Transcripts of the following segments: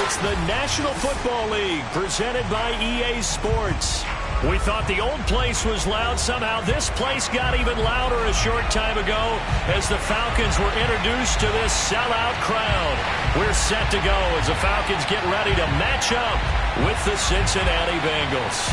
It's the National Football League presented by EA Sports. We thought the old place was loud. Somehow this place got even louder a short time ago as the Falcons were introduced to this sellout crowd. We're set to go as the Falcons get ready to match up with the Cincinnati Bengals.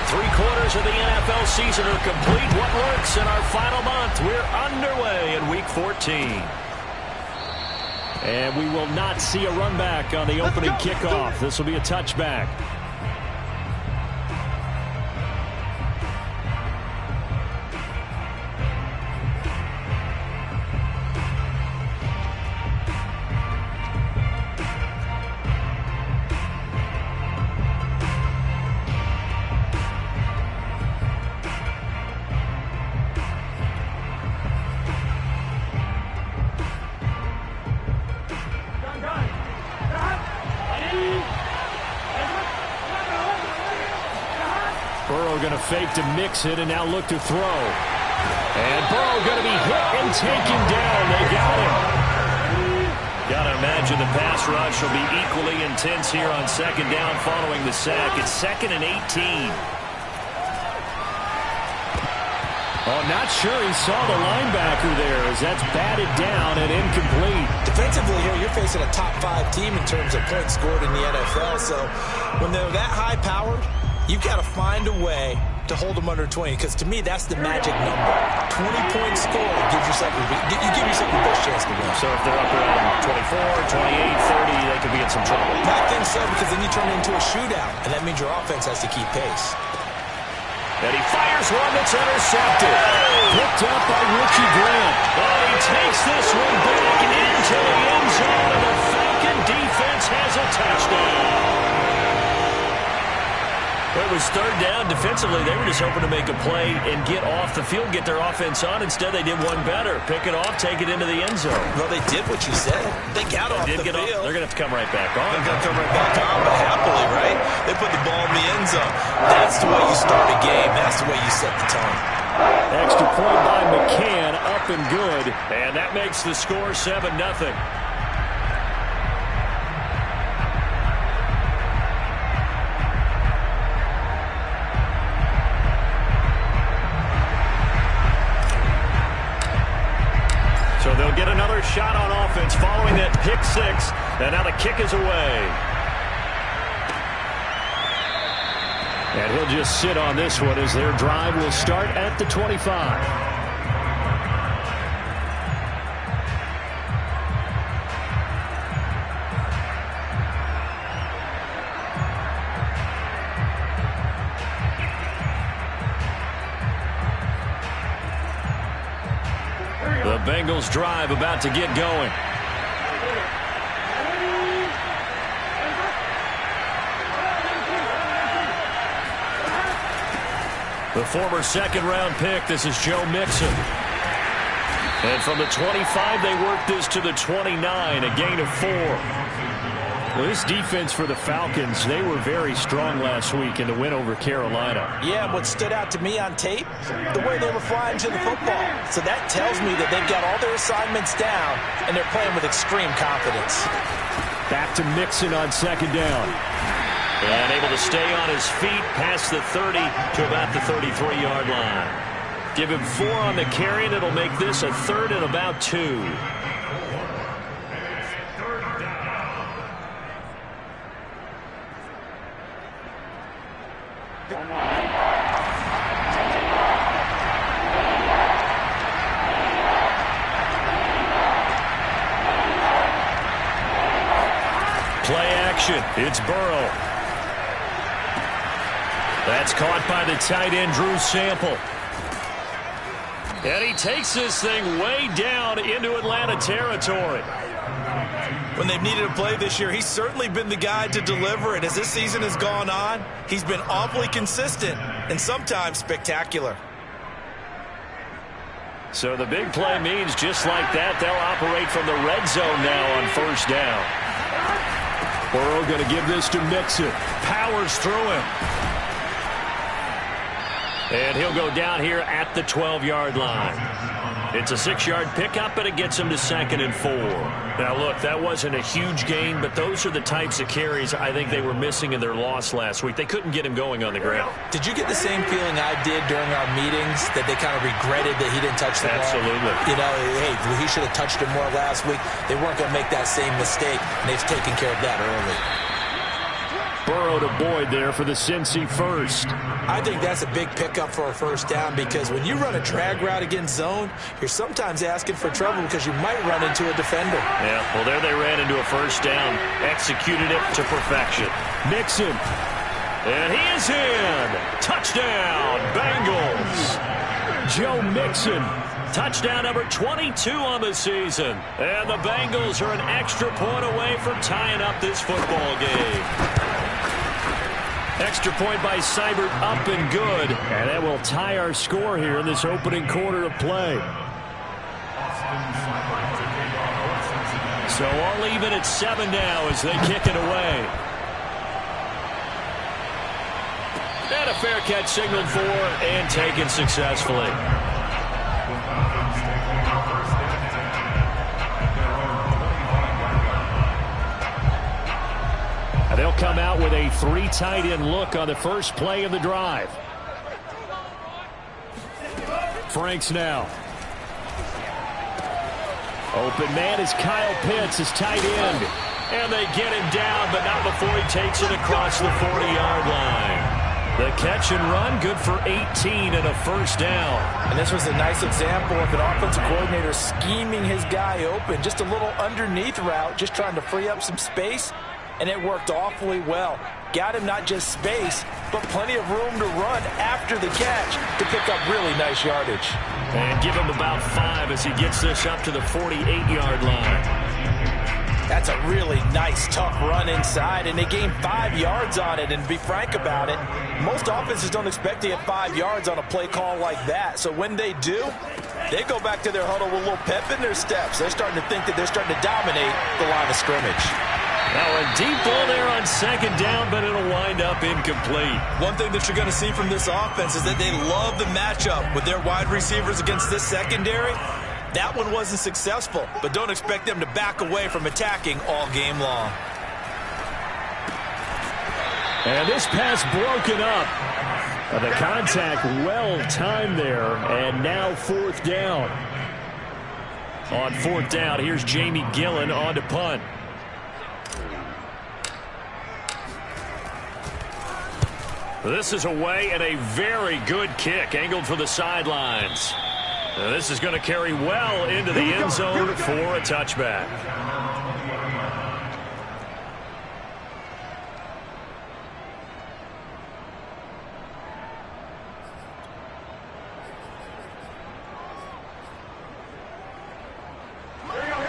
Three-quarters of the NFL season are complete. What works in our final month? We're underway in Week 14. And we will not see a run back on the opening kickoff. This will be a touchback. Going to fake to mix it and now look to throw. And Burrow going to be hit and taken down. They got him. Got to imagine the pass rush will be equally intense here on second down following the sack. It's 2nd and 18. Oh, not sure he saw the linebacker there as that's batted down and incomplete. Defensively here, you're facing a top 5 team in terms of points scored in the NFL. So when they're that high-powered, you've got to find a way to hold them under 20, because to me, that's the magic number. 20-point score gives yourself you give yourself the best chance to win. So if they're up around 24, 28, 30, they could be in some trouble. I think so, because then you turn it into a shootout, and that means your offense has to keep pace. And he fires one that's intercepted. Picked up by Richie Grant. Oh, he takes this one back into the end zone, and the Falcon defense has a touchdown. It was third down. Defensively, they were just hoping to make a play and get off the field, get their offense on. Instead, they did one better. Pick it off, take it into the end zone. Well, they did what you said. They got off the field. They're going to have to come right back on. They're going to come right back on, but happily, right? They put the ball in the end zone. That's the way you start a game. That's the way you set the tone. Extra point by McCann, up and good. And that makes the score 7-0. So they'll get another shot on offense following that pick six. And now the kick is away. And he'll just sit on this one as their drive will start at the 25. The Bengals drive about to get going. The former second-round pick, this is Joe Mixon. And from the 25, they work this to the 29, a gain of 4. Well, this defense for the Falcons, they were very strong last week in the win over Carolina. Yeah, what stood out to me on tape, the way they were flying to the football. So that tells me that they've got all their assignments down, and they're playing with extreme confidence. Back to Mixon on second down. And able to stay on his feet past the 30 to about the 33-yard line. Give him 4 on the carry, and it'll make this a 3rd and about 2. Play action. It's Burrow. That's caught by the tight end, Drew Sample. And he takes this thing way down into Atlanta territory. When they've needed a play this year, he's certainly been the guy to deliver it. As this season has gone on, he's been awfully consistent and sometimes spectacular. So the big play means just like that, they'll operate from the red zone now on first down. Burrow going to give this to Mixon. Powers through him. And he'll go down here at the 12-yard line. It's a 6-yard pickup, but it gets him to 2nd and 4. Now, look, that wasn't a huge gain, but those are the types of carries I think they were missing in their loss last week. They couldn't get him going on the ground. Did you get the same feeling I did during our meetings, that they kind of regretted that he didn't touch the ball? Absolutely. You know, hey, he should have touched it more last week. They weren't going to make that same mistake, and they've taken care of that early. Burrow to Boyd there for the Cincy first. I think that's a big pickup for a first down, because when you run a drag route against zone, you're sometimes asking for trouble because you might run into a defender. Yeah, well, there they ran into a first down. Executed it to perfection. Mixon. And he is in. Touchdown, Bengals. Joe Mixon. Touchdown number 22 on the season. And the Bengals are an extra point away from tying up this football game. Extra point by Seibert, up and good. And that will tie our score here in this opening quarter of play. So all even at 7 now as they kick it away. And a fair catch signaled for and taken successfully. They'll come out with a 3 tight end look on the first play of the drive. Franks now. Open man is Kyle Pitts, his tight end. And they get him down, but not before he takes it across the 40-yard line. The catch and run, good for 18 and a first down. And this was a nice example of an offensive coordinator scheming his guy open. Just a little underneath route, just trying to free up some space. And it worked awfully well. Got him not just space, but plenty of room to run after the catch to pick up really nice yardage. And give him about 5 as he gets this up to the 48-yard line. That's a really nice, tough run inside, and they gained 5 yards on it. And to be frank about it, most offenses don't expect to get 5 yards on a play call like that. So when they do, they go back to their huddle with a little pep in their steps. They're starting to think that they're starting to dominate the line of scrimmage. Now a deep ball there on 2nd down, but it'll wind up incomplete. One thing that you're going to see from this offense is that they love the matchup with their wide receivers against this secondary. That one wasn't successful, but don't expect them to back away from attacking all game long. And this pass broken up. The contact well timed there, and now 4th down. On 4th down, here's Jamie Gillen on to punt. This is away and a very good kick, angled for the sidelines. Now this is going to carry well into the end zone for a touchback.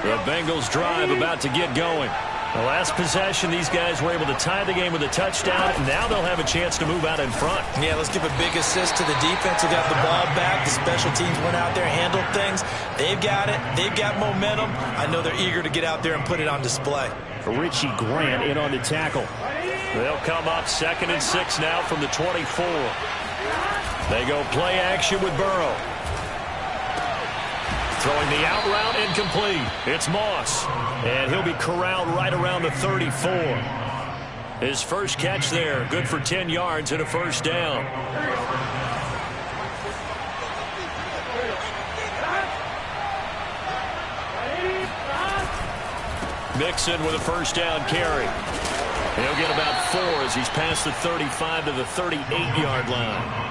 The Bengals drive about to get going. The last possession, these guys were able to tie the game with a touchdown. Now they'll have a chance to move out in front. Yeah, let's give a big assist to the defense who got the ball back. The special teams went out there, handled things. They've got it. They've got momentum. I know they're eager to get out there and put it on display. Richie Grant in on the tackle. They'll come up 2nd and 6 now from the 24. They go play action with Burrow. Throwing the out route incomplete. It's Moss. And he'll be corralled right around the 34. His first catch there. Good for 10 yards and a first down. Mixon with a first down carry. He'll get about 4 as he's past the 35 to the 38-yard line.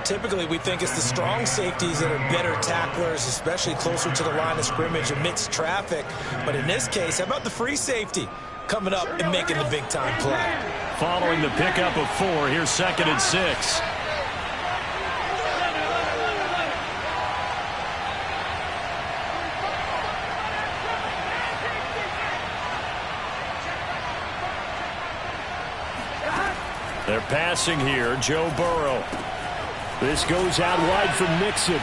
Typically, we think it's the strong safeties that are better tacklers, especially closer to the line of scrimmage amidst traffic. But in this case, how about the free safety coming up and making the big-time play? Following the pickup of 4, here's 2nd and 6. They're passing here, Joe Burrow. This goes out wide from Mixon.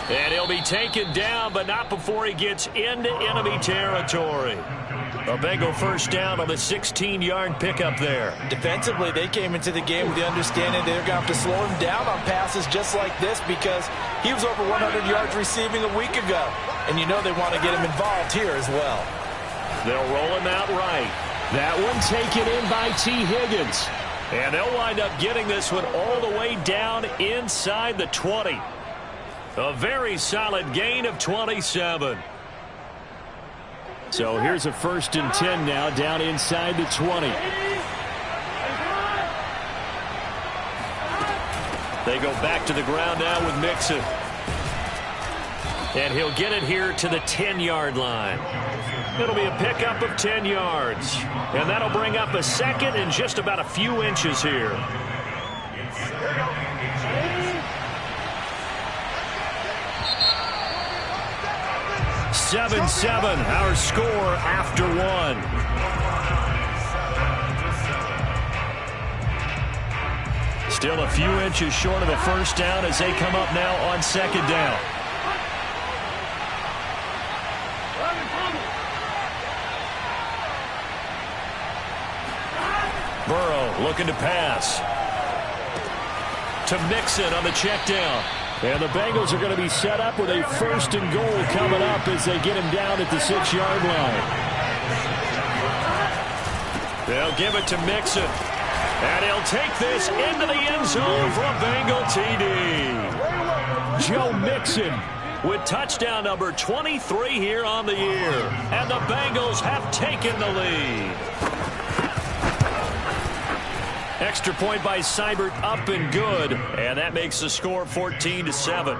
And he'll be taken down, but not before he gets into enemy territory. A Bengal first down on the 16-yard pickup there. Defensively, they came into the game with the understanding they're going to have to slow him down on passes just like this because he was over 100 yards receiving a week ago. And you know they want to get him involved here as well. They'll roll him out right. That one taken in by T. Higgins. And they'll wind up getting this one all the way down inside the 20. A very solid gain of 27. So here's a 1st and 10 now down inside the 20. They go back to the ground now with Mixon. And he'll get it here to the 10-yard line. It'll be a pickup of 10 yards. And that'll bring up a 2nd and just about a few inches here. 7-7, our score after 1. Still a few inches short of a first down as they come up now on 2nd down. Burrow looking to pass. To Mixon on the check down. And the Bengals are going to be set up with a 1st and goal coming up as they get him down at the 6-yard line. They'll give it to Mixon. And he'll take this into the end zone for a Bengal TD. Joe Mixon with touchdown number 23 here on the year. And the Bengals have taken the lead. Extra point by Seibert up and good. And that makes the score 14-7.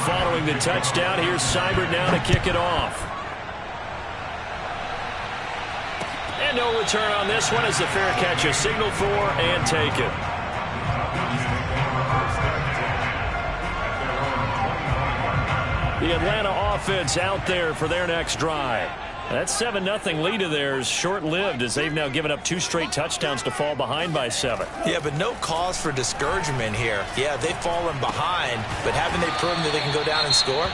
Following the touchdown, here's Seibert now to kick it off. And no return on this one as the fair catch is signaled for and taken. The Atlanta offense out there for their next drive. That 7-0 lead of theirs short-lived as they've now given up 2 straight touchdowns to fall behind by 7. Yeah, but no cause for discouragement here. Yeah, they've fallen behind, but haven't they proven that they can go down and score?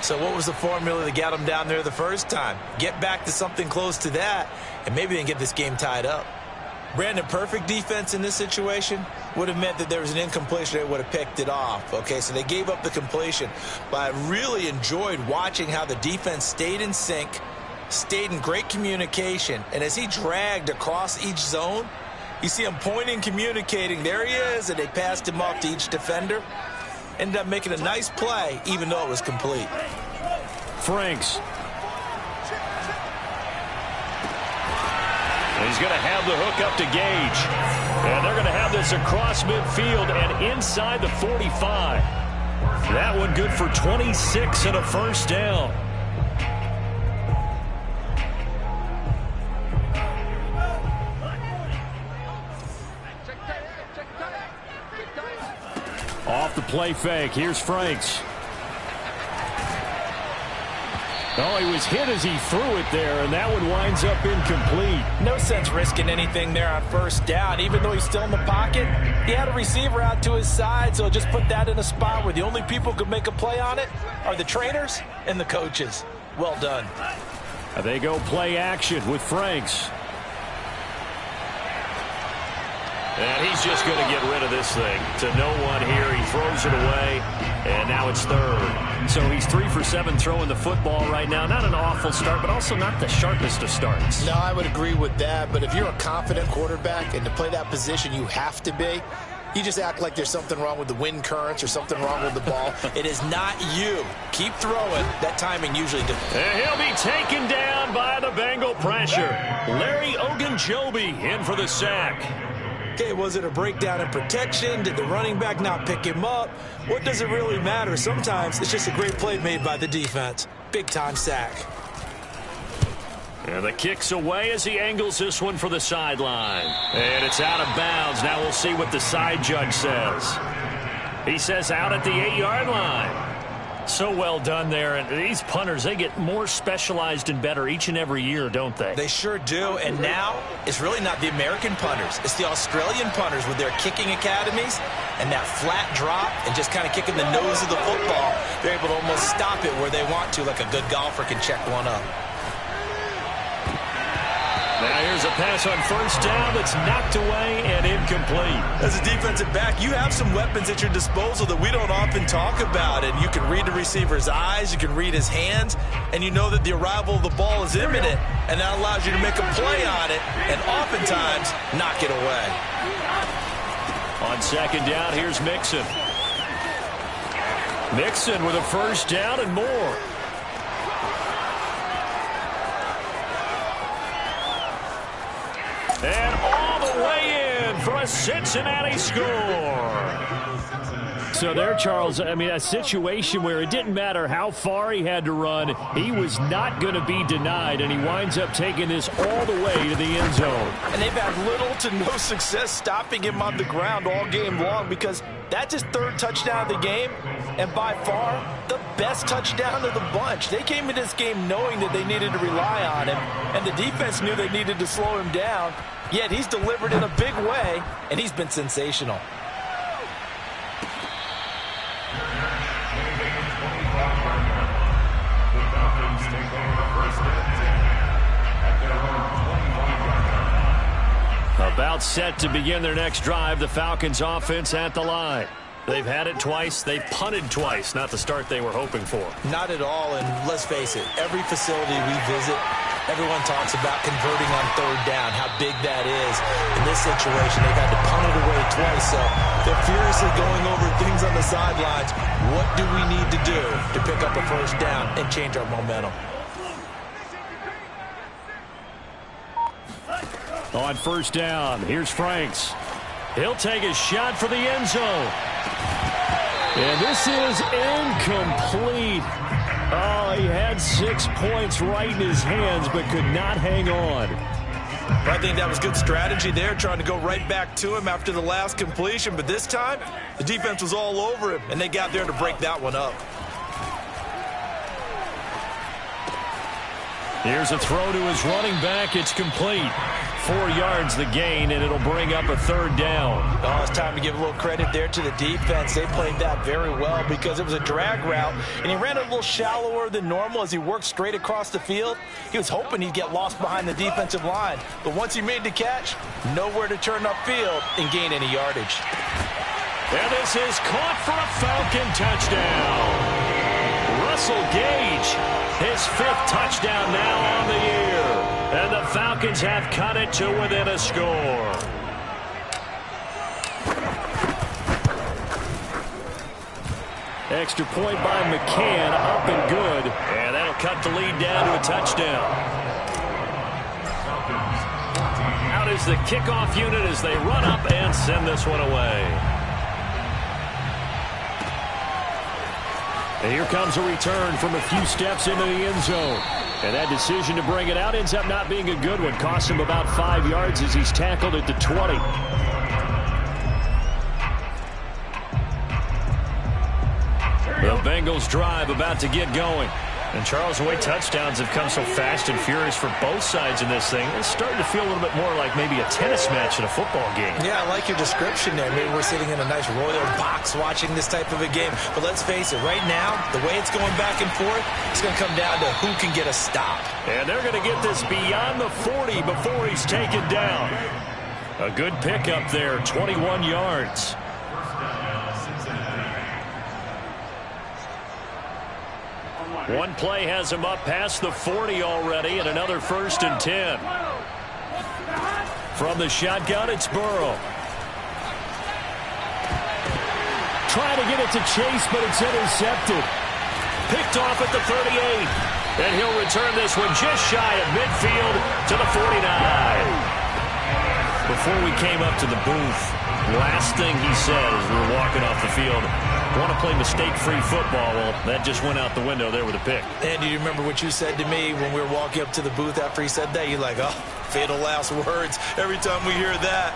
So what was the formula that got them down there the first time? Get back to something close to that, and maybe they can get this game tied up. Brandon, perfect defense in this situation would have meant that there was an incompletion. They would have picked it off. Okay, so they gave up the completion. But I really enjoyed watching how the defense stayed in sync, stayed in great communication. And as he dragged across each zone, you see him pointing, communicating. There he is, and they passed him off to each defender. Ended up making a nice play, even though it was complete. Franks. He's going to have the hook up to Gage. And they're going to have this across midfield and inside the 45. That one good for 26 and a first down. Off the play fake. Here's Franks. Oh, he was hit as he threw it there, and that one winds up incomplete. No sense risking anything there on first down. Even though he's still in the pocket, he had a receiver out to his side, so just put that in a spot where the only people who could make a play on it are the trainers and the coaches. Well done. They go play action with Franks. And he's just going to get rid of this thing to no one here. He throws it away, and now it's 3rd. So he's 3 for 7 throwing the football right now. Not an awful start, but also not the sharpest of starts. No, I would agree with that. But if you're a confident quarterback and to play that position you have to be, you just act like there's something wrong with the wind currents or something wrong with the ball. It is not you. Keep throwing. That timing usually does. And he'll be taken down by the Bengal pressure. Larry Ogunjobi in for the sack. Okay, was it a breakdown in protection? Did the running back not pick him up? What does it really matter? Sometimes it's just a great play made by the defense. Big-time sack. And the kick's away as he angles this one for the sideline. And it's out of bounds. Now we'll see what the side judge says. He says out at the 8-yard line. So well done there. And these punters, they get more specialized and better each and every year, don't they? They sure do. And now it's really not the American punters. It's the Australian punters with their kicking academies and that flat drop and just kind of kicking the nose of the football. They're able to almost stop it where they want to, like a good golfer can check one up. Now here's a pass on first down that's knocked away and incomplete. As a defensive back, you have some weapons at your disposal that we don't often talk about. And you can read the receiver's eyes, you can read his hands, and you know that the arrival of the ball is imminent, and that allows you to make a play on it and oftentimes knock it away. On second down, here's Mixon. Mixon with a first down and more. And all the way in for a Cincinnati score. So there, Charles, I mean, a situation where it didn't matter how far he had to run, he was not going to be denied, and he winds up taking this all the way to the end zone. And they've had little to no success stopping him on the ground all game long because that's his third touchdown of the game, and by far the best touchdown of the bunch. They came into this game knowing that they needed to rely on him, and the defense knew they needed to slow him down, yet he's delivered in a big way, and he's been sensational. About set to begin their next drive, the Falcons offense at the line. They've had it twice. They've punted twice. Not the start they were hoping for. Not at all, and let's face it, every facility we visit, everyone talks about converting on third down, how big that is. In this situation, they've had to punt it away twice, so they're furiously going over things on the sidelines. What do we need to do to pick up a first down and change our momentum? On first down, here's Franks. He'll take a shot for the end zone. And this is incomplete. Oh, he had 6 points right in his hands, but could not hang on. I think that was good strategy there, trying to go right back to him after the last completion. But this time, the defense was all over him, and they got there to break that one up. Here's a throw to his running back. It's complete. 4 yards the gain, and it'll bring up a third down. Oh, it's time to give a little credit there to the defense. They played that very well because it was a drag route, and he ran a little shallower than normal as he worked straight across the field. He was hoping he'd get lost behind the defensive line, but once he made the catch, nowhere to turn upfield and gain any yardage. And this is caught for a Falcon touchdown. Russell Gage, his 5th touchdown now on the year. And the Falcons have cut it to within a score. Extra point by McCann, up and good. And that'll cut the lead down to a touchdown. Out is the kickoff unit as they run up and send this one away. And here comes a return from a few steps into the end zone. And that decision to bring it out ends up not being a good one. Costs him about 5 yards as he's tackled at the 20. The Bengals drive about to get going. And Charles, the way touchdowns have come so fast and furious for both sides in this thing, it's starting to feel a little bit more like maybe a tennis match in a football game. Yeah, I like your description there. Maybe we're sitting in a nice royal box watching this type of a game. But let's face it, right now, the way it's going back and forth, it's going to come down to who can get a stop. And they're going to get this beyond the 40 before he's taken down. A good pickup there, 21 yards. One play has him up past the 40 already, and another 1st and 10. From the shotgun, it's Burrow. Trying to get it to Chase, but it's intercepted. Picked off at the 38. And he'll return this one just shy of midfield to the 49. Before we came up to the booth, last thing he said as we were walking off the field, want to play mistake-free football. Well, that just went out the window there with a pick. And do you remember what you said to me when we were walking up to the booth after he said that? You're like, oh, fatal last words. Every time we hear that,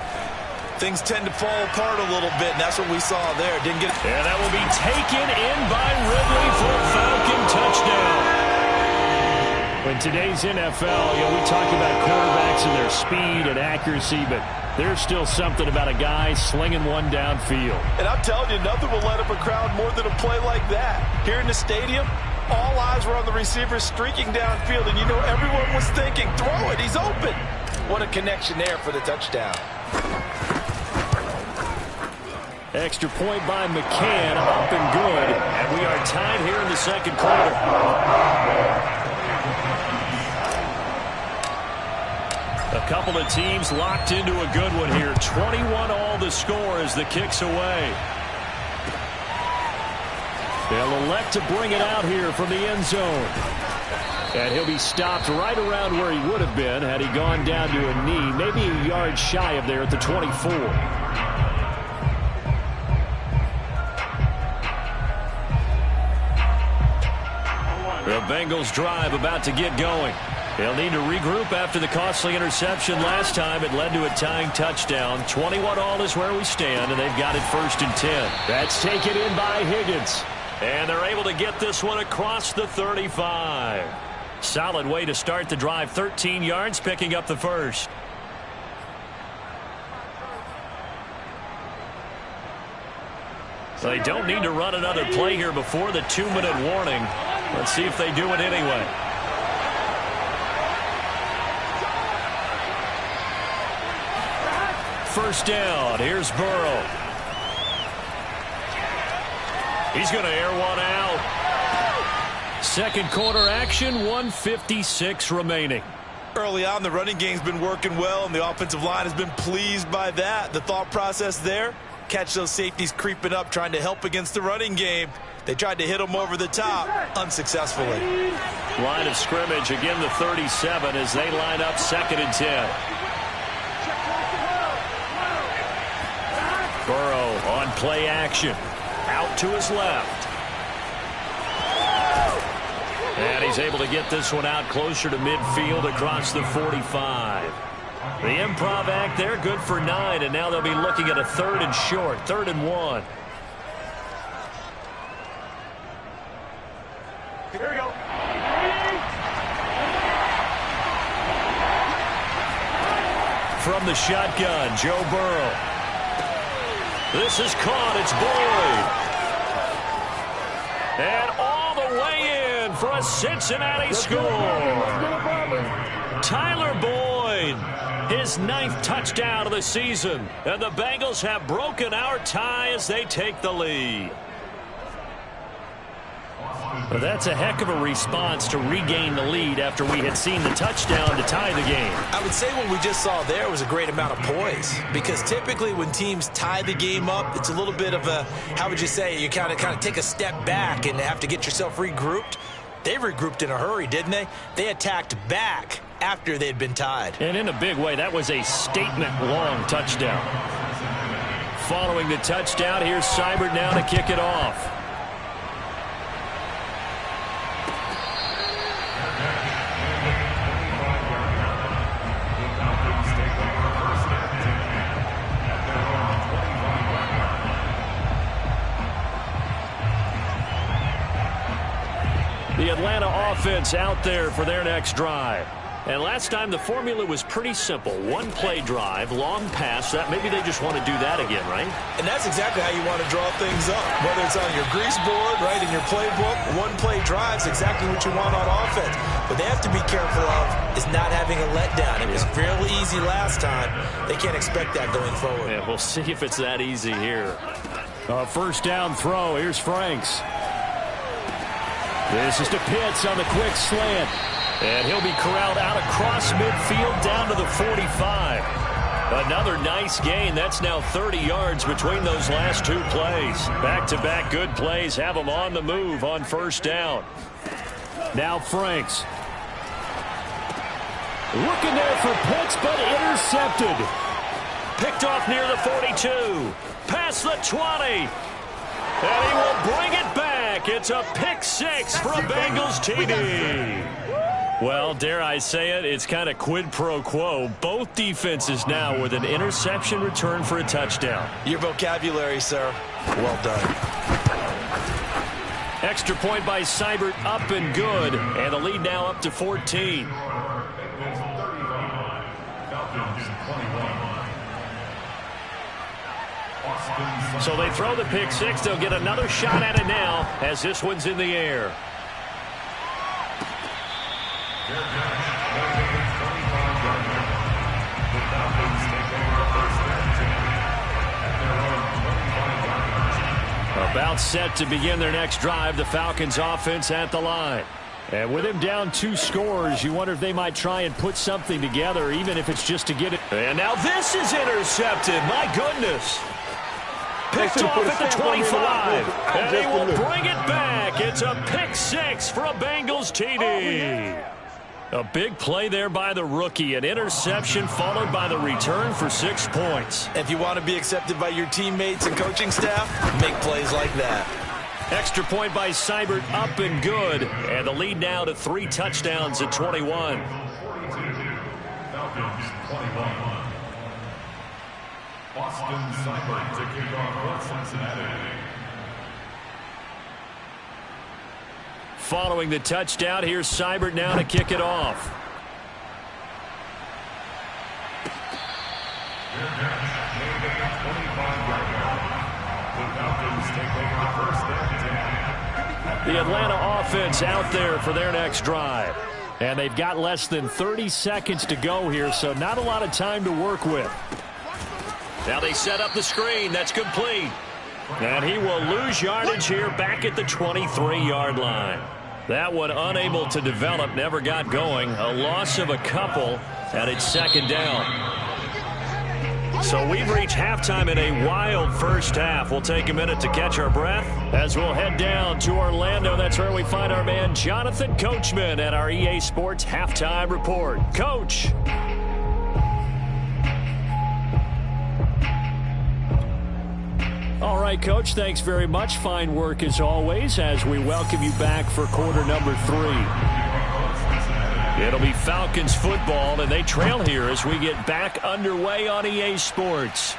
things tend to fall apart a little bit, and that's what we saw there. Didn't get. And that will be taken in by Ridley for a In today's NFL, we talk about quarterbacks and their speed and accuracy, but there's still something about a guy slinging one downfield. And I'm telling you, nothing will light up a crowd more than a play like that. Here in the stadium, all eyes were on the receiver streaking downfield, and everyone was thinking, throw it, he's open. What a connection there for the touchdown. Extra point by McCann, up and good, and we are tied here in the second quarter. A couple of teams locked into a good one here. 21-all the score as the kick's away. They'll elect to bring it out here from the end zone. And he'll be stopped right around where he would have been had he gone down to a knee, maybe a yard shy of there at the 24. The Bengals drive about to get going. They'll need to regroup after the costly interception last time. It led to a tying touchdown. 21-all is where we stand, and they've got it 1st and 10. That's taken in by Higgins. And they're able to get this one across the 35. Solid way to start the drive. 13 yards, picking up the first. They don't need to run another play here before the 2-minute warning. Let's see if they do it anyway. First down. Here's Burrow. He's going to air one out. Second quarter action, 1:56 remaining. Early on, the running game's been working well, and the offensive line has been pleased by that. The thought process there, catch those safeties creeping up, trying to help against the running game. They tried to hit them over the top, unsuccessfully. Line of scrimmage, again the 37 as they line up 2nd and 10. Burrow on play action. Out to his left. And he's able to get this one out closer to midfield across the 45. The improv act there, good for 9, and now they'll be looking at a 3rd and short, 3rd and 1. Here we go. From the shotgun, Joe Burrow. This is caught. It's Boyd. And all the way in for a Cincinnati score. Tyler Boyd, his 9th touchdown of the season. And the Bengals have broken our tie as they take the lead. Well, that's a heck of a response to regain the lead after we had seen the touchdown to tie the game. I would say what we just saw there was a great amount of poise, because typically when teams tie the game up, it's a little bit of a, how would you say, you kind of take a step back and have to get yourself regrouped. They regrouped in a hurry, didn't they? They attacked back after they'd been tied. And in a big way, that was a statement-long touchdown. Following the touchdown, here's Seibert now to kick it off. The Atlanta offense out there for their next drive. And last time the formula was pretty simple. One play drive, long pass. That maybe they just want to do that again, right? And that's exactly how you want to draw things up. Whether it's on your grease board, right, in your playbook, one play drive's exactly what you want on offense. But they have to be careful of is not having a letdown. It was fairly easy last time. They can't expect that going forward. Yeah, we'll see if it's that easy here. First down throw. Here's Franks. This is to Pitts on the quick slant. And he'll be corralled out across midfield down to the 45. Another nice gain. That's now 30 yards between those last two plays. Back-to-back good plays have them on the move on first down. Now Franks. Looking there for Pitts, but intercepted. Picked off near the 42. Past the 20. And he will bring it back. It's a pick six for a Bengals TD. Well, dare I say it, it's kind of quid pro quo. Both defenses now with an interception return for a touchdown. Your vocabulary, sir. Well done. Extra point by Seibert, up and good. And the lead now up to 14. So they throw the pick six. They'll get another shot at it now as this one's in the air. About set to begin their next drive, the Falcons offense at the line. And with him down 2 scores, you wonder if they might try and put something together, even if it's just to get it. And now this is intercepted. My goodness. Picked off at the 25. And he will bring it back. It's a pick six for a Bengals TD. A big play there by the rookie. An interception followed by the return for 6 points. If you want to be accepted by your teammates and coaching staff, make plays like that. Extra point by Seibert, up and good. And the lead now to 3 touchdowns at 21. Austin Seibert to kick off for Cincinnati. Following the touchdown, here's Seibert now to kick it off. The Atlanta offense out there for their next drive. And they've got less than 30 seconds to go here, so not a lot of time to work with. Now they set up the screen. That's complete. And he will lose yardage here back at the 23-yard line. That one unable to develop, never got going. A loss of a couple, and it's second down. So we've reached halftime in a wild first half. We'll take a minute to catch our breath as we'll head down to Orlando. That's where we find our man Jonathan Coachman at our EA Sports Halftime Report. Coach. All right, Coach, thanks very much. Fine work as always as we welcome you back for quarter number 3. It'll be Falcons football, and they trail here as we get back underway on EA Sports.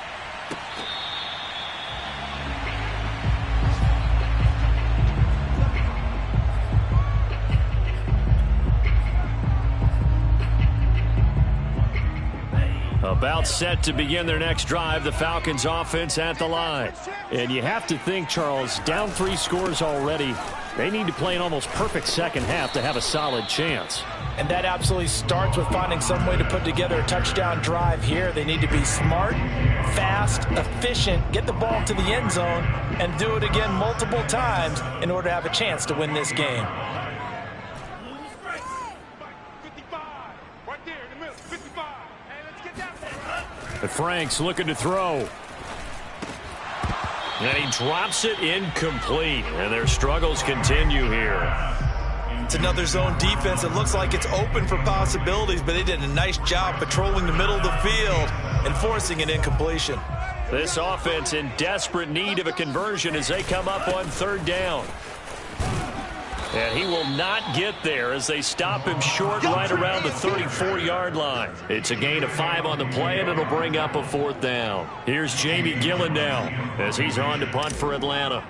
About set to begin their next drive, the Falcons offense at the line. And you have to think, Charles, down 3 scores already. They need to play an almost perfect second half to have a solid chance. And that absolutely starts with finding some way to put together a touchdown drive here. They need to be smart, fast, efficient, get the ball to the end zone, and do it again multiple times in order to have a chance to win this game. But Frank's looking to throw. And he drops it incomplete. And their struggles continue here. It's another zone defense. It looks like it's open for possibilities, but they did a nice job patrolling the middle of the field and forcing an incompletion. This offense in desperate need of a conversion as they come up on 3rd down. And he will not get there as they stop him short right around the 34-yard line. It's a gain of 5 on the play, and it'll bring up a 4th down. Here's Jamie Gillen now as he's on to punt for Atlanta.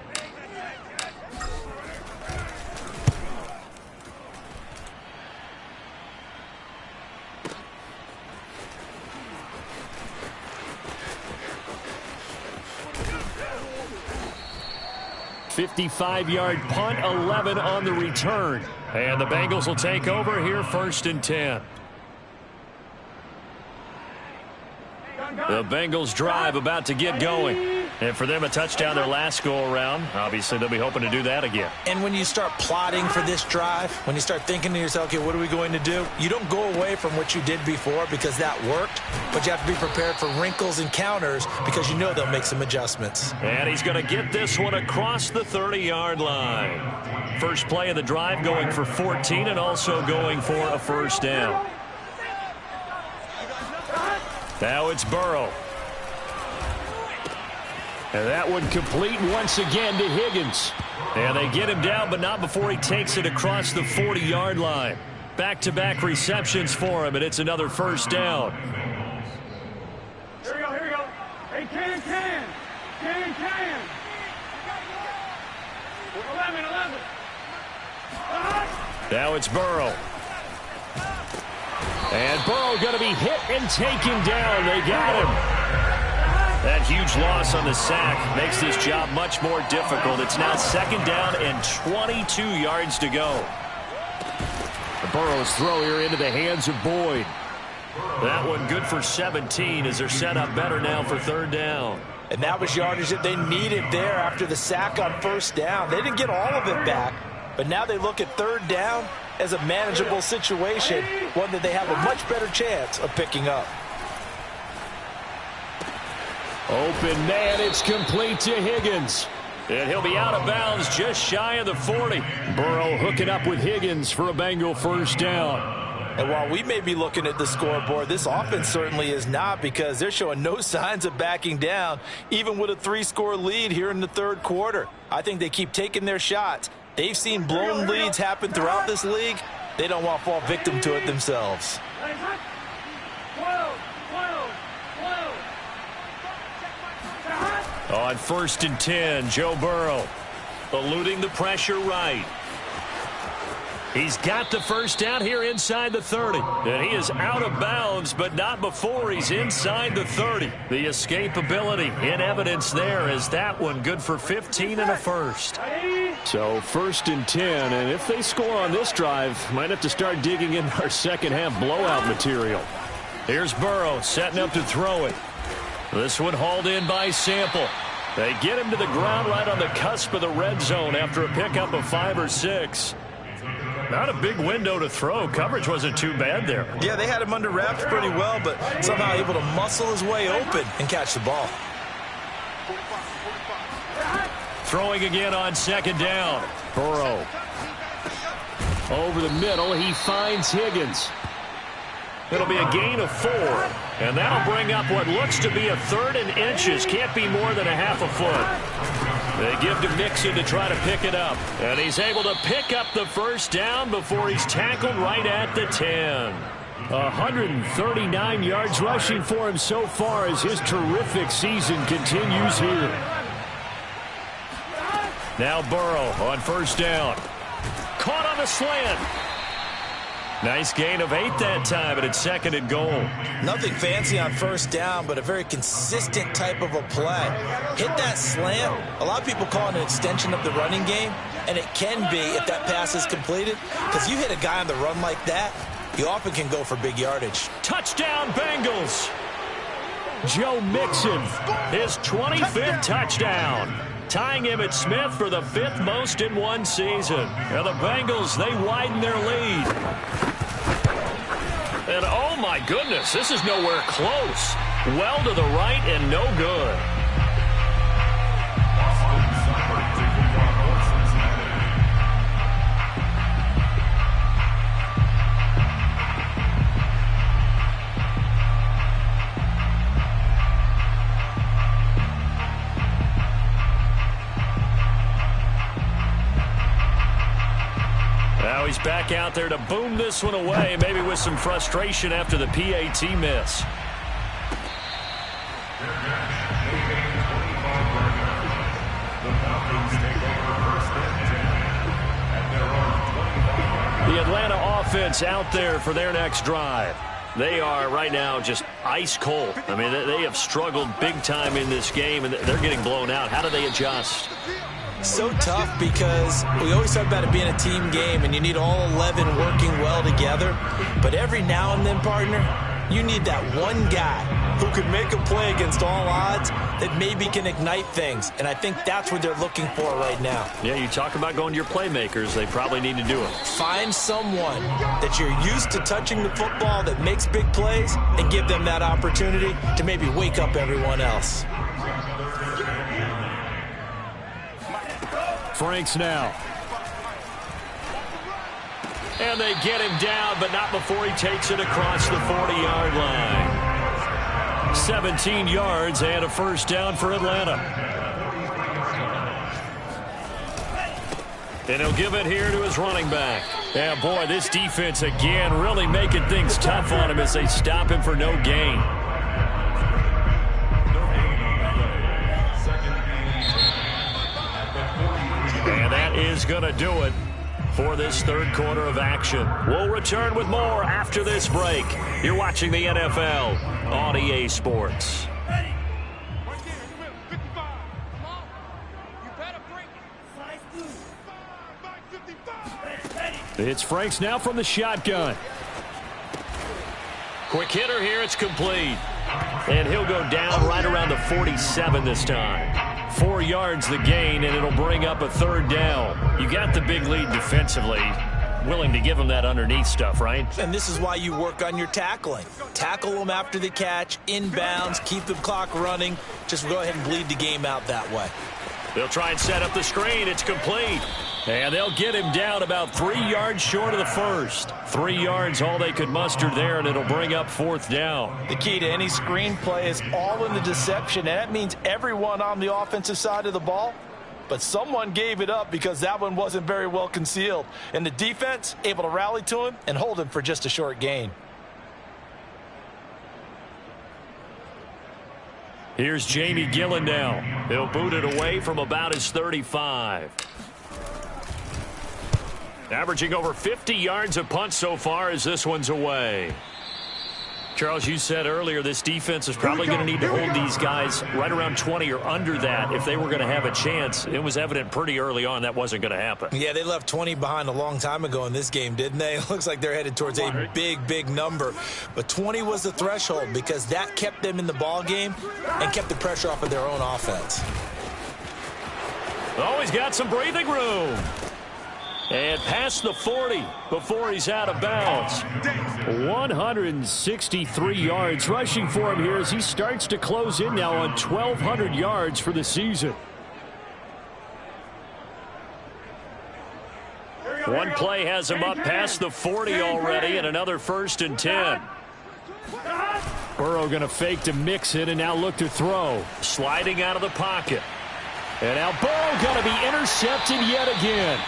.55-yard punt, 11 on the return. And the Bengals will take over here 1st and 10. The Bengals drive about to get going. And for them, a touchdown their last go-around. Obviously, they'll be hoping to do that again. And when you start plotting for this drive, when you start thinking to yourself, okay, what are we going to do? You don't go away from what you did before because that worked, but you have to be prepared for wrinkles and counters because you know they'll make some adjustments. And he's going to get this one across the 30-yard line. First play of the drive going for 14 and also going for a 1st down. Now it's Burrow. And that one complete once again to Higgins. And they get him down, but not before he takes it across the 40-yard line. Back-to-back receptions for him, and it's another 1st down. Here we go. Hey, can. 11. Now it's Burrow. And Burrow going to be hit and taken down. They got him. That huge loss on the sack makes this job much more difficult. It's now 2nd down and 22 yards to go. Burrow's throw here into the hands of Boyd. That one good for 17 as they're set up better now for 3rd down. And that was yardage that they needed there after the sack on 1st down. They didn't get all of it back, but now they look at 3rd down as a manageable situation, one that they have a much better chance of picking up. Open man, it's complete to Higgins. And he'll be out of bounds just shy of the 40. Burrow hooking up with Higgins for a Bengal 1st down. And while we may be looking at the scoreboard, this offense certainly is not, because they're showing no signs of backing down, even with a 3-score lead here in the 3rd quarter. I think they keep taking their shots. They've seen blown leads happen throughout this league. They don't want to fall victim to it themselves. On 1st and 10, Joe Burrow eluding the pressure right. He's got the 1st down here inside the 30. And he is out of bounds, but not before he's inside the 30. The escapability in evidence there as that one good for 15 and a 1st. So 1st and 10, and if they score on this drive, might have to start digging in our 2nd half blowout material. Here's Burrow setting up to throw it. This one hauled in by Sample. They get him to the ground right on the cusp of the red zone after a pickup of 5 or 6. Not a big window to throw. Coverage wasn't too bad there. Yeah, they had him under wraps pretty well, but somehow able to muscle his way open and catch the ball. Throwing again on 2nd down. Burrow. Over the middle, he finds Higgins. It'll be a gain of 4. And that'll bring up what looks to be a 3rd and inches. Can't be more than a half a foot. They give to Mixon to try to pick it up. And he's able to pick up the 1st down before he's tackled right at the 10. 139 yards rushing for him so far as his terrific season continues here. Now Burrow on 1st down. Caught on the slant. Nice gain of 8 that time, and it's 2nd and goal. Nothing fancy on 1st down, but a very consistent type of a play. Hit that slant. A lot of people call it an extension of the running game, and it can be if that pass is completed, because you hit a guy on the run like that, you often can go for big yardage. Touchdown, Bengals. Joe Mixon, his 25th touchdown. Tying him at Smith for the 5th most in one season. And the Bengals, they widen their lead. And oh my goodness, this is nowhere close. Well to the right and no good. Now he's back out there to boom this one away, maybe with some frustration after the PAT miss. The Atlanta offense out there for their next drive. They are right now just ice cold. I mean, they have struggled big time in this game, and they're getting blown out. How do they adjust? So tough, because we always talk about it being a team game and you need all 11 working well together. But every now and then, partner, you need that one guy who could make a play against all odds that maybe can ignite things. And I think that's what they're looking for right now. Yeah, you talk about going to your playmakers. They probably need to do it. Find someone that you're used to touching the football that makes big plays and give them that opportunity to maybe wake up everyone else. Franks now. And they get him down, but not before he takes it across the 40-yard line. 17 yards and a 1st down for Atlanta. And he'll give it here to his running back. Yeah, boy, this defense again really making things tough on him as they stop him for no gain. And that is going to do it for this third quarter of action. We'll return with more after this break. You're watching the NFL on EA Sports. It's Franks now from the shotgun. Quick hitter here. It's complete. And he'll go down right around the 47 this time. 4 yards the gain, and it'll bring up a third down. You got the big lead defensively. Willing to give them that underneath stuff, right? And this is why you work on your tackling. Tackle them after the catch, inbounds, keep the clock running. Just go ahead and bleed the game out that way. They'll try and set up the screen. It's complete. And they'll get him down about 3 yards short of the first. 3 yards all they could muster there, and it'll bring up fourth down. The key to any screen play is all in the deception, and that means everyone on the offensive side of the ball. But someone gave it up because that one wasn't very well concealed. And the defense able to rally to him and hold him for just a short gain. Here's Jamie Gillen now. He'll boot it away from about his 35. Averaging over 50 yards a punt so far as this one's away. Charles, you said earlier this defense is probably going to need to hold these guys right around 20 or under that if they were going to have a chance. It was evident pretty early on that wasn't going to happen. Yeah, they left 20 behind a long time ago in this game, didn't they? It looks like they're headed towards a big number. But 20 was the threshold because that kept them in the ball game and kept the pressure off of their own offense. Always got some breathing room. And past the 40 before he's out of bounds. 163 yards rushing for him here as he starts to close in now on 1,200 yards for the season. One play has him up past the 40 already, and another 1st and 10. Burrow going to fake to mix it and now look to throw. Sliding out of the pocket. And now Burrow going to be intercepted yet again.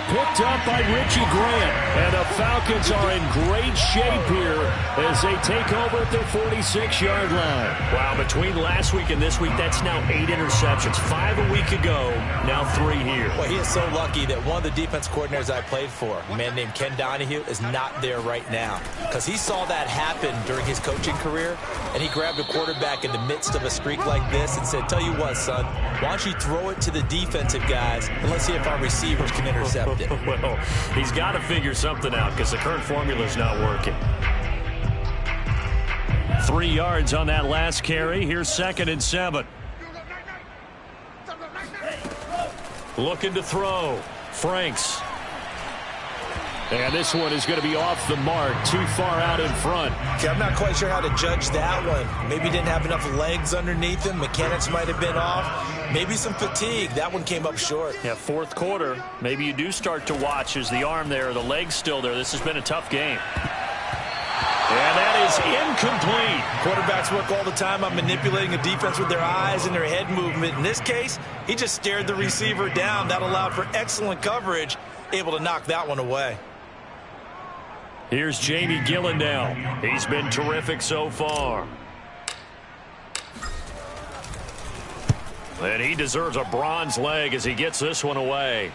Picked up by Richie Grant. And the Falcons are in great shape here as they take over at their 46-yard line. Wow, between last week and this week, that's now 8 interceptions. 5 a week ago, now 3 here. Well, he is so lucky that one of the defense coordinators I played for, a man named Ken Donahue, is not there right now. Because he saw that happen during his coaching career, and he grabbed a quarterback in the midst of a streak like this and said, tell you what, son, why don't you throw it to the defensive guys, and let's see if our receivers can intercept it. Well, he's got to figure something out because the current formula is not working. 3 yards on that last carry. Here's 2nd and 7. Looking to throw. Franks. And this one is going to be off the mark, too far out in front. Okay, I'm not quite sure how to judge that one. Maybe he didn't have enough legs underneath him. Mechanics might have been off. Maybe some fatigue. That one came up short. Yeah, 4th quarter. Maybe you do start to watch as the arm there, the leg's still there. This has been a tough game. And that is incomplete. Quarterbacks work all the time on manipulating a defense with their eyes and their head movement. In this case, he just stared the receiver down. That allowed for excellent coverage, able to knock that one away. Here's Jamie Gillen now. He's been terrific so far. And he deserves a bronze leg as he gets this one away.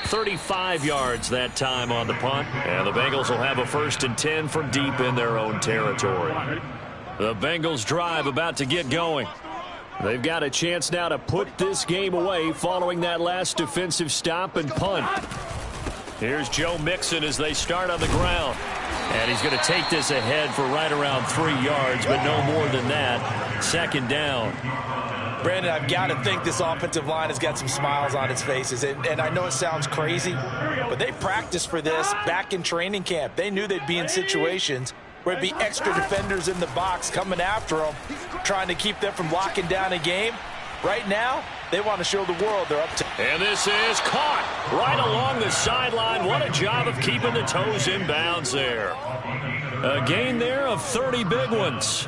35 yards that time on the punt. And the Bengals will have a 1st and 10 from deep in their own territory. The Bengals drive about to get going. They've got a chance now to put this game away following that last defensive stop and punt. Here's Joe Mixon as they start on the ground. And he's going to take this ahead for right around 3 yards, but no more than that. 2nd down. Brandon, I've got to think this offensive line has got some smiles on its faces. And I know it sounds crazy, but they practiced for this back in training camp. They knew they'd be in situations where it'd be extra defenders in the box coming after them, trying to keep them from locking down a game. Right now, they want to show the world they're up to. And this is caught right along the sideline. What a job of keeping the toes in bounds there. A gain there of 30 big ones.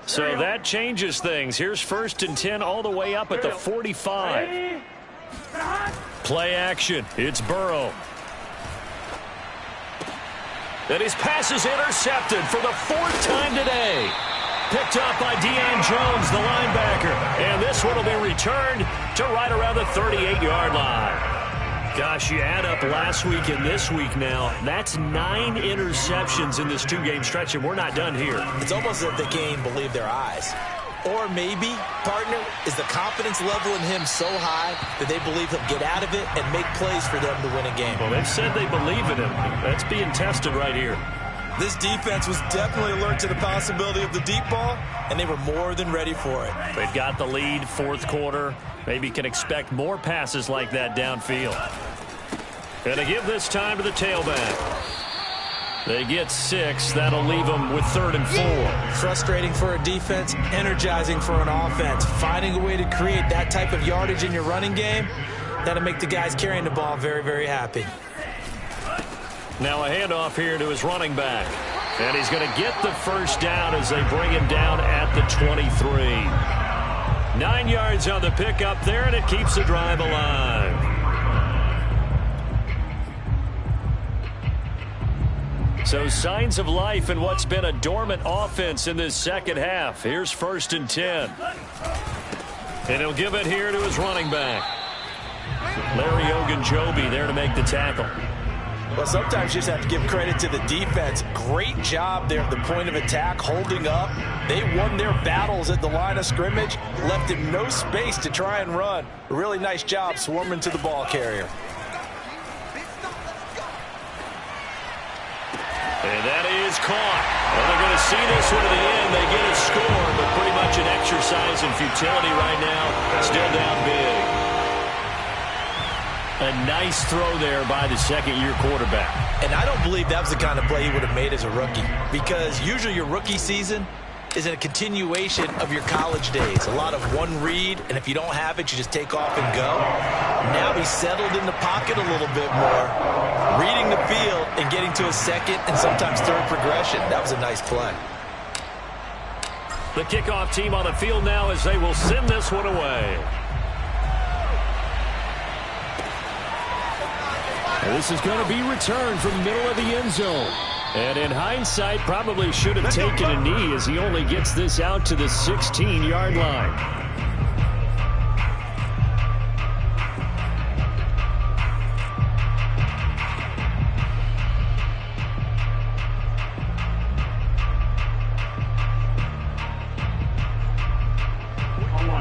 So that changes things. Here's 1st and 10 all the way up at the 45. Play action. It's Burrow. And his pass is intercepted for the 4th time today. Picked up by Deion Jones, the linebacker. And this one will be returned to right around the 38-yard line. Gosh, you add up last week and this week now. That's 9 interceptions in this 2-game stretch, and we're not done here. It's almost as if they can't even believe their eyes. Or maybe, partner, is the confidence level in him so high that they believe he'll get out of it and make plays for them to win a game. Well, they've said they believe in him. That's being tested right here. This defense was definitely alert to the possibility of the deep ball, and they were more than ready for it. They've got the lead, fourth quarter. Maybe can expect more passes like that downfield. And to give this time to the tailback. They get 6. That'll leave them with 3rd and 4. Frustrating for a defense, energizing for an offense. Finding a way to create that type of yardage in your running game, that'll make the guys carrying the ball very, very happy. Now a handoff here to his running back. And he's going to get the first down as they bring him down at the 23. 9 yards on the pickup there, and it keeps the drive alive. So signs of life in what's been a dormant offense in this second half. Here's 1st and 10. And he'll give it here to his running back. Larry Ogunjobi there to make the tackle. Well, sometimes you just have to give credit to the defense. Great job there at the point of attack, holding up. They won their battles at the line of scrimmage, left him no space to try and run. A really nice job swarming to the ball carrier. And that is caught. Well, they're going to see this one to the end. They get a score, but pretty much an exercise in futility right now. Still down big. A nice throw there by the second-year quarterback. And I don't believe that was the kind of play he would have made as a rookie, because usually your rookie season is a continuation of your college days. A lot of one read, and if you don't have it, you just take off and go. Now he's settled in the pocket a little bit more, reading the field and getting to a second and sometimes third progression. That was a nice play. The kickoff team on the field now as they will send this one away. This is going to be returned from the middle of the end zone. And in hindsight, probably should have taken a knee as he only gets this out to the 16-yard line.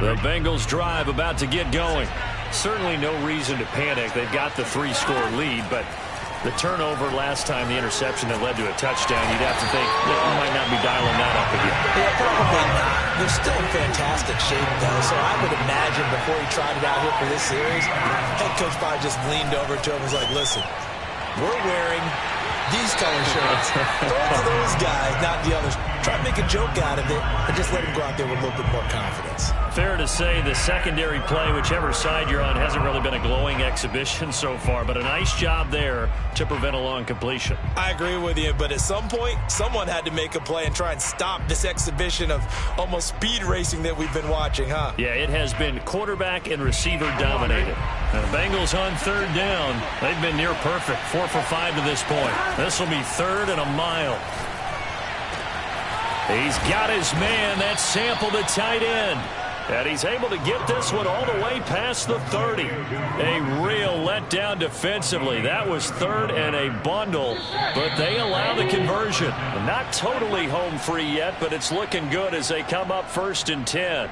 The Bengals drive about to get going. Certainly no reason to panic. They've got the 3-score lead, but the turnover last time, the interception that led to a touchdown, you'd have to think that you might not be dialing that up again. Yeah, probably not. They're still in fantastic shape, though, so I would imagine before he tried it out here for this series, head coach probably just leaned over to him and was like, listen, we're wearing these color shirts. Throw it to those guys, not the others. Try to make a joke out of it and just let him go out there with a little bit more confidence. Fair to say the secondary play, whichever side you're on, hasn't really been a glowing exhibition so far, but a nice job there to prevent a long completion. I agree with you, but at some point, someone had to make a play and try and stop this exhibition of almost speed racing that we've been watching, huh? Yeah, it has been quarterback and receiver dominated. And the Bengals on 3rd down. They've been near perfect, 4 for 5 to this point. This will be 3rd and a mile. He's got his man. That's Sample, the tight end. And he's able to get this one all the way past the 30. A real letdown defensively. That was 3rd and a bundle, but they allow the conversion. Not totally home free yet, but it's looking good as they come up 1st and 10.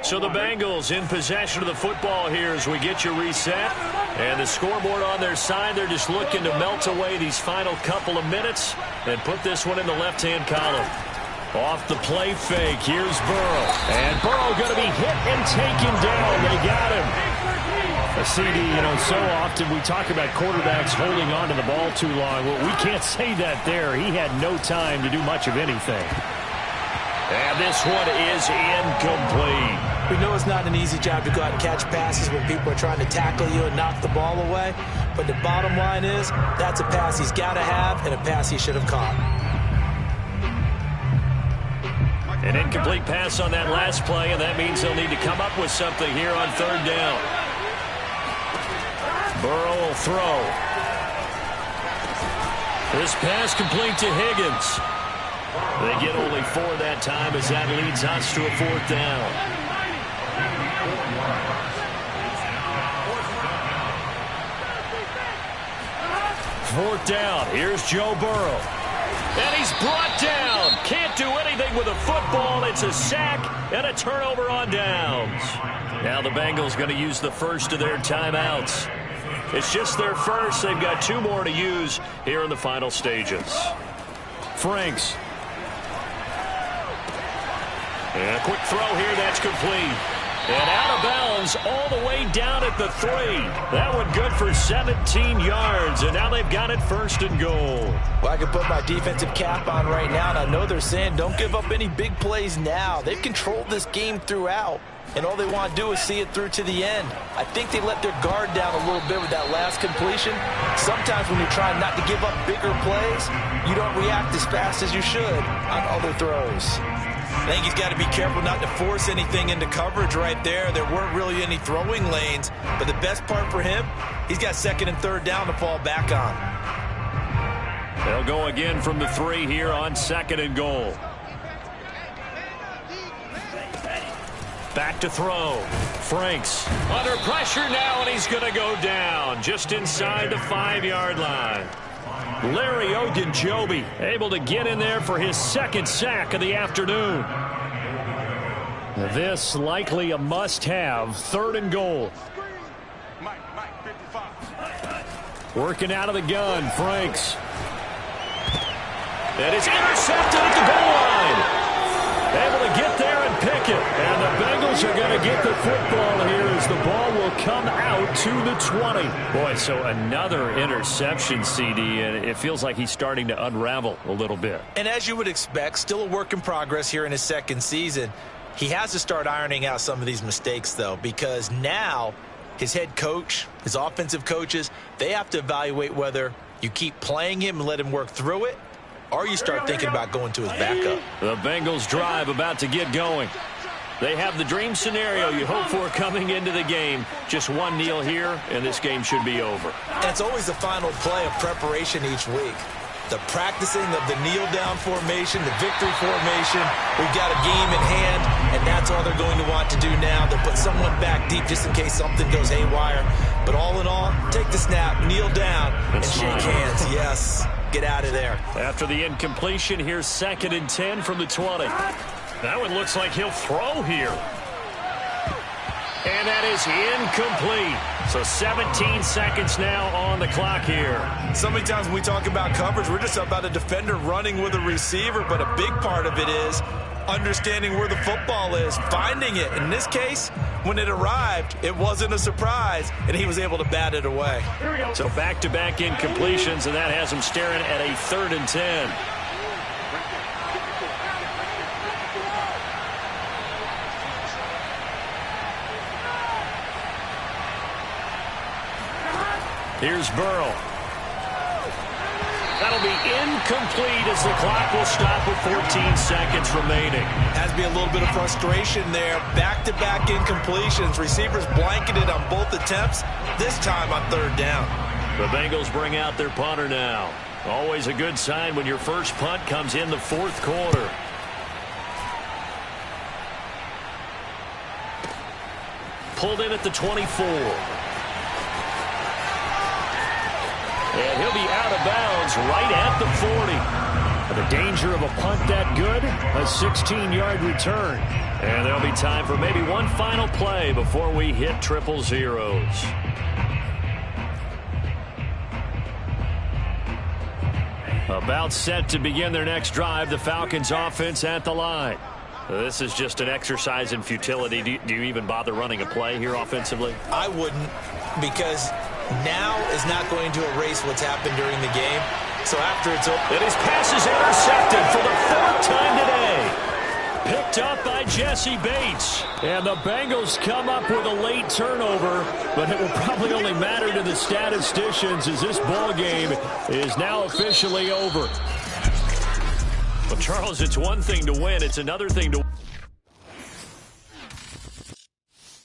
So the Bengals in possession of the football here as we get you reset. And the scoreboard on their side, they're just looking to melt away these final couple of minutes and put this one in the left-hand column. Off the play fake, here's Burrow. And Burrow going to be hit and taken down. They got him. A CD, so often we talk about quarterbacks holding on to the ball too long. Well, we can't say that there. He had no time to do much of anything. And this one is incomplete. We know it's not an easy job to go out and catch passes when people are trying to tackle you and knock the ball away. But the bottom line is, that's a pass he's got to have and a pass he should have caught. An incomplete pass on that last play, and that means they'll need to come up with something here on 3rd down. Burrow will throw. This pass complete to Higgins. They get only 4 that time as that leads us to a 4th down. 4th down. Here's Joe Burrow. And he's brought down. Can't do anything with a football. It's a sack and a turnover on downs. Now the Bengals going to use the first of their timeouts. It's just their first. They've got 2 more to use here in the final stages. Franks. And a quick throw here. That's complete. And out of bounds all the way down at the 3. That one good for 17 yards. And now they've got it 1st and goal. Well, I can put my defensive cap on right now, and I know they're saying don't give up any big plays now. They've controlled this game throughout, and all they want to do is see it through to the end. I think they let their guard down a little bit with that last completion. Sometimes when you're trying not to give up bigger plays, you don't react as fast as you should on other throws. I think he's got to be careful not to force anything into coverage right there. There weren't really any throwing lanes, but the best part for him, he's got 2nd and 3rd down to fall back on. They'll go again from the 3 here on 2nd and goal. Back to throw. Franks under pressure now, and he's going to go down just inside the 5-yard line. Larry Ogunjobi able to get in there for his 2nd sack of the afternoon. This likely a must-have. 3rd and goal. Working out of the gun, Franks. That is intercepted at the goal line. Able to get there and pick it. And the Bengals are going to get the football here as the ball will come out to the 20. Boy, so another interception, CD, and it feels like he's starting to unravel a little bit. And as you would expect, still a work in progress here in his 2nd season. He has to start ironing out some of these mistakes, though, because now his head coach, his offensive coaches, they have to evaluate whether you keep playing him and let him work through it, or you start thinking about going to his backup. The Bengals drive about to get going. They have the dream scenario you hope for coming into the game. Just one kneel here, and this game should be over. And it's always the final play of preparation each week. The practicing of the kneel-down formation, the victory formation. We've got a game in hand, and that's all they're going to want to do now. They'll put someone back deep just in case something goes haywire. But all in all, take the snap, kneel down, and shake hands. Yes, get out of there. After the incompletion, here's 2nd and 10 from the 20. That one looks like he'll throw here. And that is incomplete. So 17 seconds now on the clock here. So many times when we talk about coverage, we're just about a defender running with a receiver, but a big part of it is understanding where the football is, finding it. In this case, when it arrived, it wasn't a surprise, and he was able to bat it away. So back-to-back incompletions, and that has him staring at a 3rd and 10. Here's Burrow. That'll be incomplete as the clock will stop with 14 seconds remaining. Has to be a little bit of frustration there. Back-to-back incompletions. Receivers blanketed on both attempts, this time on 3rd down. The Bengals bring out their punter now. Always a good sign when your first punt comes in the 4th quarter. Pulled in at the 24. And he'll be out of bounds right at the 40. The danger of a punt that good, a 16-yard return. And there'll be time for maybe one final play before we hit triple zeros. About set to begin their next drive, the Falcons offense at the line. This is just an exercise in futility. Do you even bother running a play here offensively? I wouldn't, because now is not going to erase what's happened during the game. So after it's over. And his pass is intercepted for the 4th time today. Picked up by Jesse Bates. And the Bengals come up with a late turnover, but it will probably only matter to the statisticians as this ball game is now officially over. Well, Charles, it's one thing to win. It's another thing to